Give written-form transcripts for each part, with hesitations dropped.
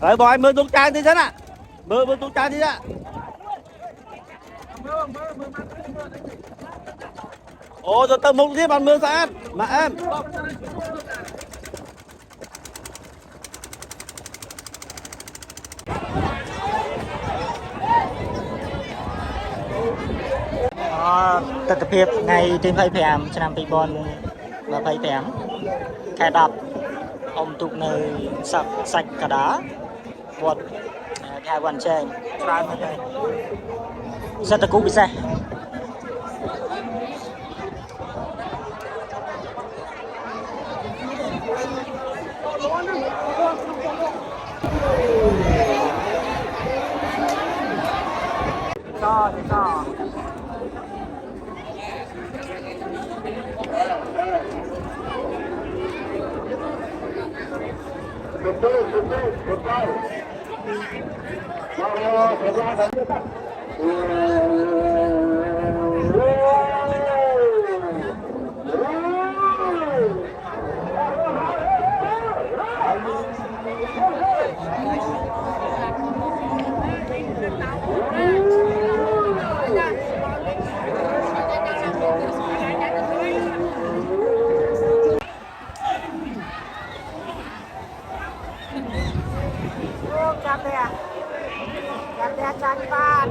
Đấy bò anh mưa tung trang thế chứ ạ. Mưa tung trang thế ạ. Ồ rồi tầm mục tiếp bàn mưa sao em? Mà em. Tật tập hiệp ngày trên phây phèm cho năm Pibon và phây phèm kẻ đập ông tục nơi sạch sạch cả đá buồn hai quần trên trai mất đây rất là cũ bị xe cho Cantan.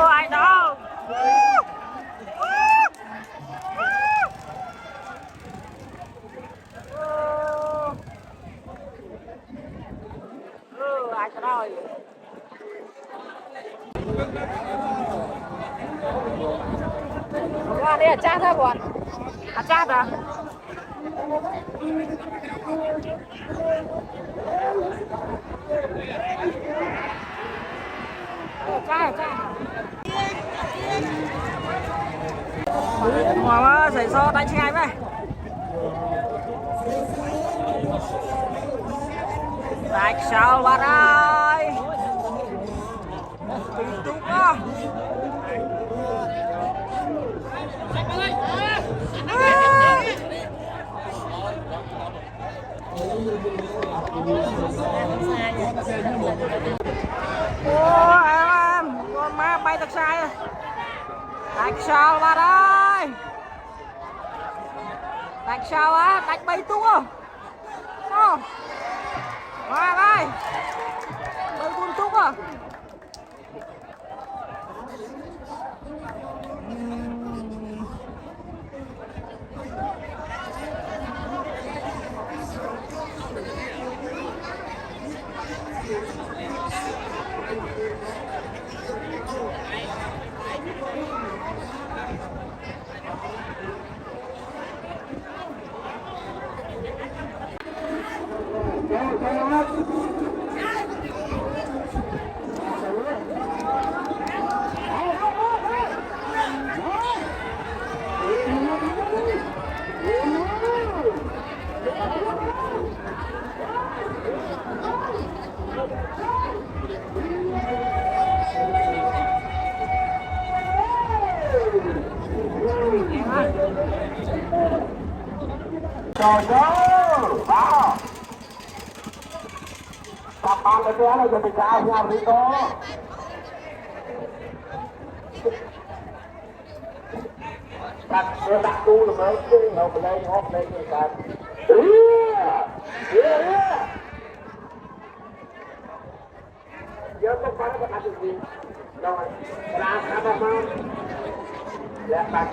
Ai đâu? Ai rồi? Qua đây chat thôi bọn. Chat à? Chat. Mà xảy ra đánh ngay vậy. Đánh sao bạn ơi? Đúng không? Ôi em, con má bay thật sai rồi. Đánh sao bạn ơi? Đánh sao á? Đánh bay tung không? Không? Hoa ơi! Bay tung tung à? Trời ơi, wow. Các bạn cái này cho mình cao nhau đi cô. Đặt tu là mấy cái học lên học lên như vậy. Giờ có phải có đặt gì? Rồi, làm sao mà dạ bạn.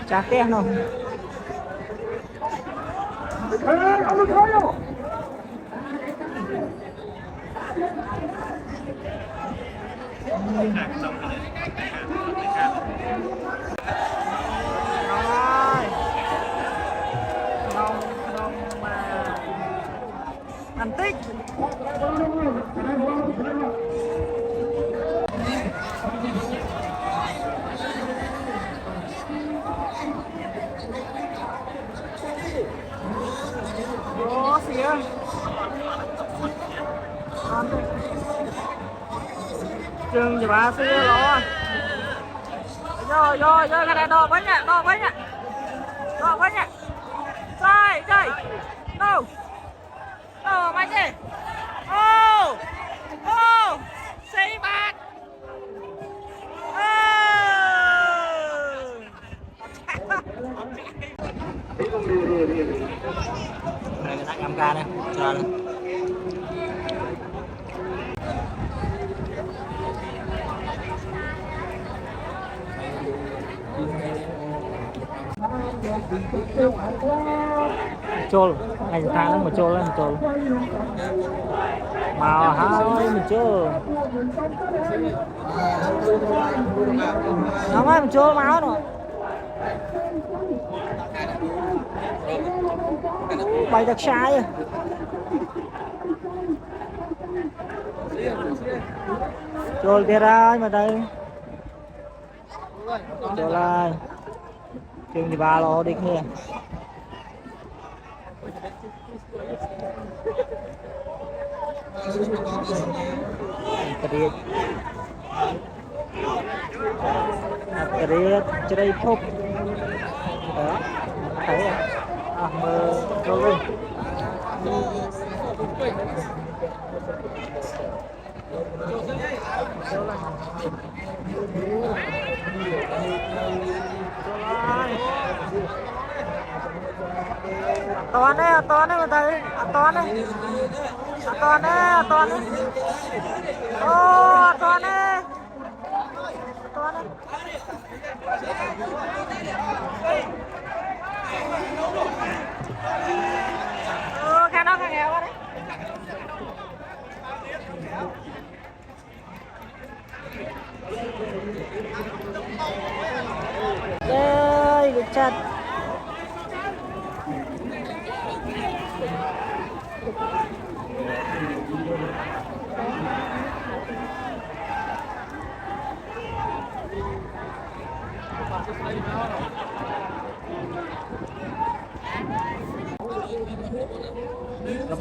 Chả té đâu. Ăn tích. Ô xìa. Chừng gì bà xìa rồi. Rồi cái này đo với nhá, đo với nhá. Đo với nhá. Chơi. Đâu. Đâu mày gì? Ô. Xì bạc. Đây người ta ngắm ca đây, chờ đây. Chôn, anh thang nó mà chôn lên chôn. Màu hai mình chưa. Nó mới mình chôn máu rồi. Bay thật sai à. Chôn kia ra mà đây. Chôn lại. Chừng thì ba lô đi kia. Upgrade chơi phúc đó thấy à mơ rồi toàn đấy người ta toàn đấy toàn đấy ô toàn đấy khang đó khang nghèo quá đấy ơi bị chặt Cặp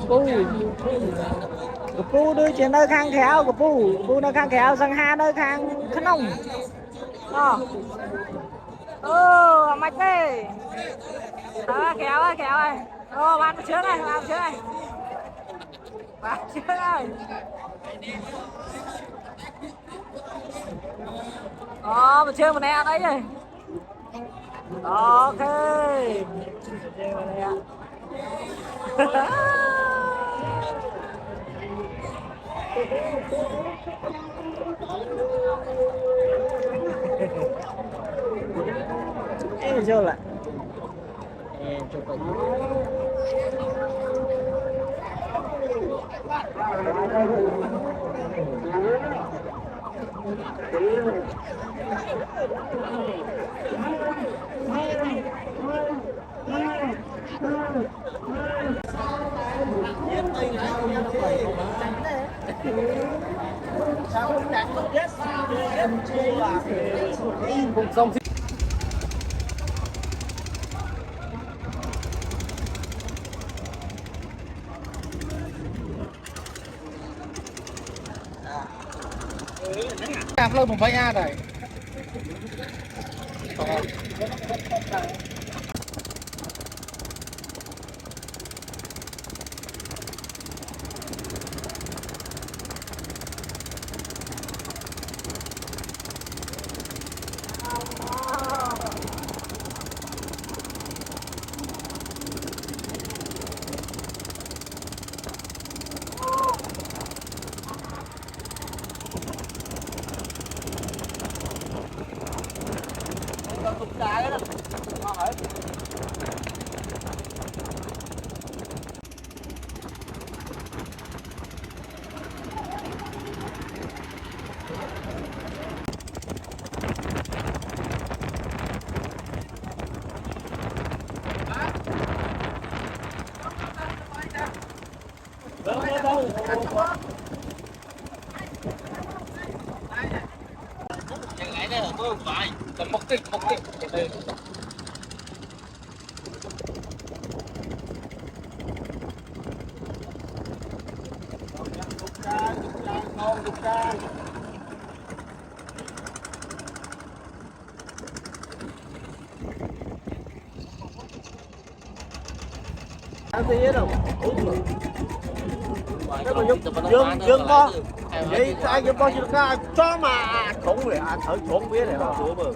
pu đưa trên nơi khang khéo cặp pu nơi khang khéo sang hai nơi khang khăn ông mạch đi đó khéo ơi ban trước này bà chơi ơi mình chơi một nè đấy rồi ok mình chơi một nè vô lại coba làm lâu một vay a này một tí ăn gì hết đâu dương con vậy anh dương con chưa ra cho mà khủng vậy anh thử khủng biết này không sửa bờ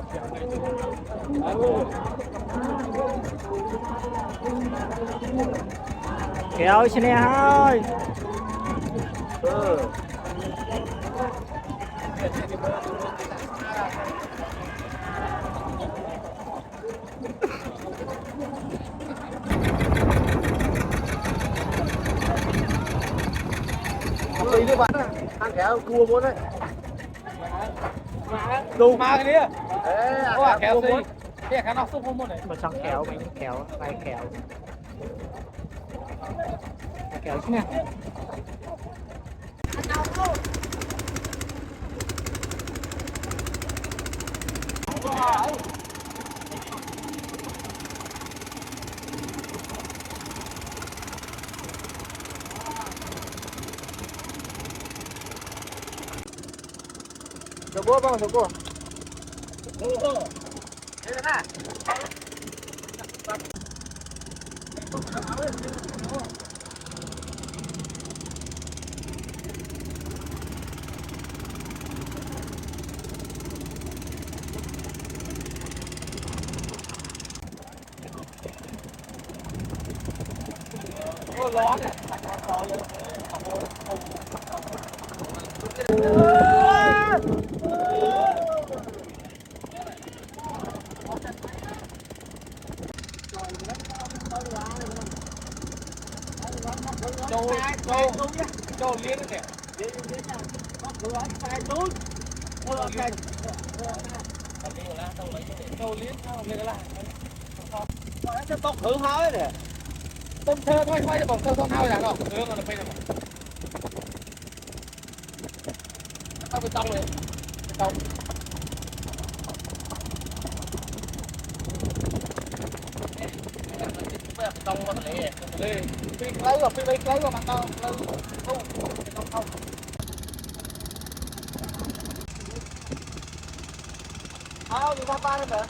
kéo trên này thôi tùy các bạn ăn kéo cua muốn đấy đủ mà cái đi có kéo gì cái khả năng không muốn đấy mà xong kéo mình kéo tay kéo kéo chứ nè Coba bang, coba. Ini mana? Oh,ร้อนเนี่ยChâu liên đấy nè. Châu liên sao lên lại. Nó tóc thử hói nè. Tôm thơ thôi cho bỏng thơ không hao là không? Thơ mà nó phải là bỏng. Nó bị tông rồi. Tông. Tông vào đây. Đây. Phi lấy vào mặt tao. Không. Đi ra ba nữa hả?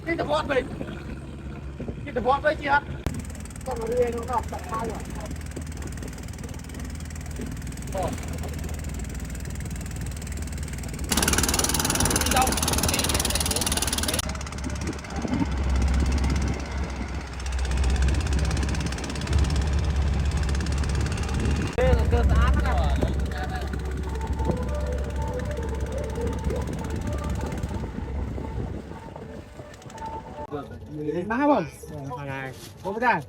Cái tập bọt mình, cái tập bọt đấy chị ạ. Còn ở đây nó đọc tập hai rồi. Má không? Này, có cái